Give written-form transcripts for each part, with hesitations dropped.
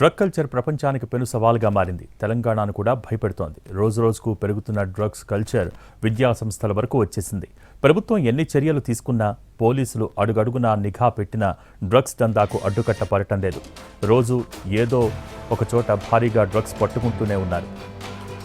Drug culture ప్రపంచానికి పెను సవాలుగా మారింది. తెలంగాణను కూడా భయపెడుతోంది. రోజురోజుకు పెరుగుతున్న డ్రగ్స్ కల్చర్ విద్యా సంస్థల వరకు వచ్చేసింది. ప్రభుత్వం ఎన్ని చర్యలు తీసుకున్నా, పోలీసులు అడుగడుగునా నిఘా పెట్టినా డ్రగ్స్ దందాకు అడ్డుకట్ట పడటం లేదు. రోజు ఏదో ఒక చోట భారీగా డ్రగ్స్ పట్టుకుంటూనే ఉన్నారు.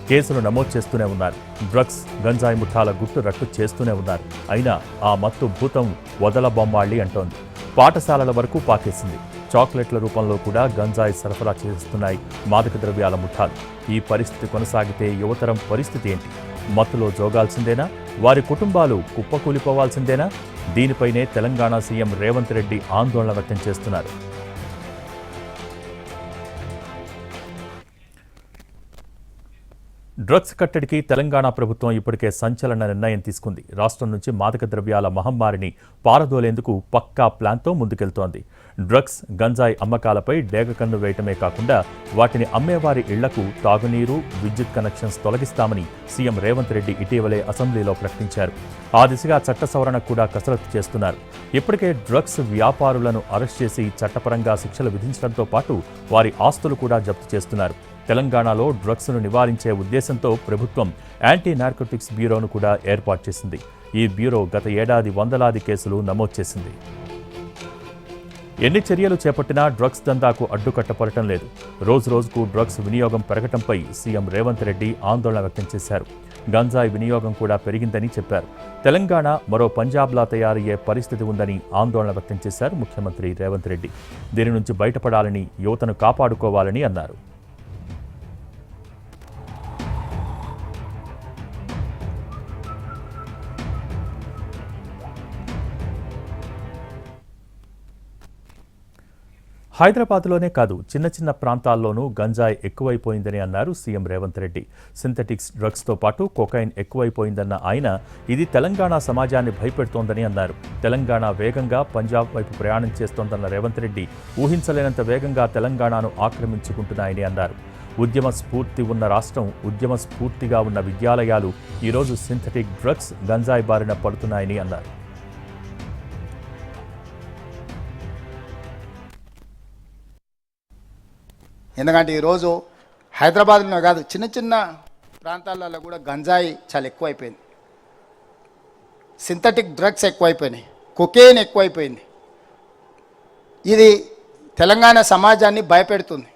కేసులు నమోదు చేస్తూనే ఉన్నారు. డ్రగ్స్, గంజాయి ముఠాల గుట్టు రట్టు చేస్తూనే ఉన్నారు. అయినా ఆ మత్తు భూతం వదలబొమ్మాళి అంటోంది. పాఠశాలల వరకు పాకేసింది. చాక్లెట్ల రూపంలో కూడా గంజాయి సరఫరా చేస్తున్నాయి మాదక ద్రవ్యాల ముఠాలు. ఈ పరిస్థితి కొనసాగితే యువతరం పరిస్థితి ఏంటి? మత్తులో జోగాల్సిందేనా? వారి కుటుంబాలు కుప్పకూలిపోవాల్సిందేనా? దీనిపైనే తెలంగాణ సీఎం రేవంత్ రెడ్డి ఆందోళన వ్యక్తం చేస్తున్నారు. డ్రగ్స్ కట్టడికి తెలంగాణ ప్రభుత్వం ఇప్పటికే సంచలన నిర్ణయం తీసుకుంది. రాష్ట్రం నుంచి మాదక ద్రవ్యాల మహమ్మారిని పారదోలేందుకు పక్కా ప్లాన్తో ముందుకెళ్తోంది. డ్రగ్స్, గంజాయి అమ్మకాలపై డేగకన్ను వేయటమే కాకుండా వాటిని అమ్మేవారి ఇళ్లకు తాగునీరు, విద్యుత్ కనెక్షన్స్ తొలగిస్తామని సీఎం రేవంత్ రెడ్డి ఇటీవలే అసెంబ్లీలో ప్రకటించారు. ఆ దిశగా చట్ట సవరణకు కూడా కసరత్తు చేస్తున్నారు. ఇప్పటికే డ్రగ్స్ వ్యాపారులను అరెస్ట్ చేసి చట్టపరంగా శిక్షలు విధించడంతో పాటు వారి ఆస్తులు కూడా జప్తు చేస్తున్నారు. తెలంగాణలో డ్రగ్స్ను నివారించే ఉద్దేశంతో ప్రభుత్వం యాంటీ నార్కోటిక్స్ బ్యూరోను కూడా ఏర్పాటు చేసింది. ఈ బ్యూరో గత ఏడాది వందలాది కేసులు నమోదు చేసింది. ఎన్ని చర్యలు చేపట్టినా డ్రగ్స్ దందాకు అడ్డుకట్టపడటం లేదు. రోజురోజుకు డ్రగ్స్ వినియోగం పెరగటంపై సీఎం రేవంత్ రెడ్డి ఆందోళన వ్యక్తం చేశారు. గంజాయి వినియోగం కూడా పెరిగిందని చెప్పారు. తెలంగాణ మరో పంజాబ్లా తయారయ్యే పరిస్థితి ఉందని ఆందోళన వ్యక్తం చేశారు ముఖ్యమంత్రి రేవంత్ రెడ్డి. దీని నుంచి బయటపడాలని, యువతను కాపాడుకోవాలని అన్నారు. హైదరాబాద్లోనే కాదు, చిన్న చిన్న ప్రాంతాల్లోనూ గంజాయి ఎక్కువైపోయిందని అన్నారు సీఎం రేవంత్ రెడ్డి. సింథటిక్స్ డ్రగ్స్తో పాటు కొకైన్ ఎక్కువైపోయిందన్న ఆయన ఇది తెలంగాణ సమాజాన్ని భయపెడుతోందని అన్నారు. తెలంగాణ వేగంగా పంజాబ్ వైపు ప్రయాణం చేస్తోందన్న రేవంత్ రెడ్డి ఊహించలేనంత వేగంగా తెలంగాణను ఆక్రమించుకుంటున్నాయని అన్నారు. ఉద్యమ స్ఫూర్తి ఉన్న రాష్ట్రం, ఉద్యమ స్ఫూర్తిగా ఉన్న విద్యాలయాలు ఈరోజు సింథటిక్ డ్రగ్స్, గంజాయి బారిన పడుతున్నాయని అన్నారు. ఎందుకంటే ఈరోజు హైదరాబాద్లో కాదు, చిన్న చిన్న ప్రాంతాలలో కూడా గంజాయి చాలా ఎక్కువైపోయింది. సింథటిక్ డ్రగ్స్ ఎక్కువైపోయినాయి, కొకేన్ ఎక్కువైపోయింది. ఇది తెలంగాణ సమాజాన్ని భయపెడుతుంది.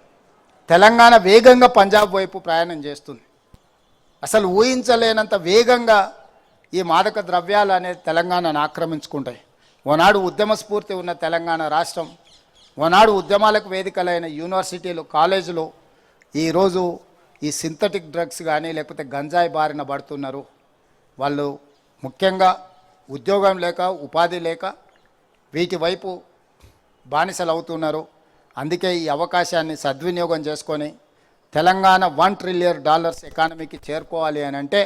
తెలంగాణ వేగంగా పంజాబ్ వైపు ప్రయాణం చేస్తుంది. అసలు ఊహించలేనంత వేగంగా ఈ మాదక ద్రవ్యాలు అనేది తెలంగాణను ఆక్రమించుకుంటాయి. ఓనాడు ఉద్యమ స్ఫూర్తి ఉన్న తెలంగాణ రాష్ట్రం, ఓనాడు ఉద్యమాలకు వేదికలైన యూనివర్సిటీలు, కాలేజీలు ఈరోజు ఈ సింథటిక్ డ్రగ్స్ కానీ లేకపోతే గంజాయి బారిన పడుతున్నారు. వాళ్ళు ముఖ్యంగా ఉద్యోగం లేక, ఉపాధి లేక వీటి వైపు బానిసలు అవుతున్నారు. అందుకే ఈ అవకాశాన్ని సద్వినియోగం చేసుకొని తెలంగాణ $1 ట్రిలియన్ ఎకానమీకి చేరుకోవాలి అని అంటే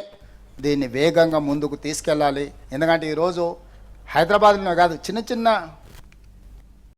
దీన్ని వేగంగా ముందుకు తీసుకెళ్ళాలి. ఎందుకంటే ఈరోజు హైదరాబాద్లో కాదు, చిన్న చిన్న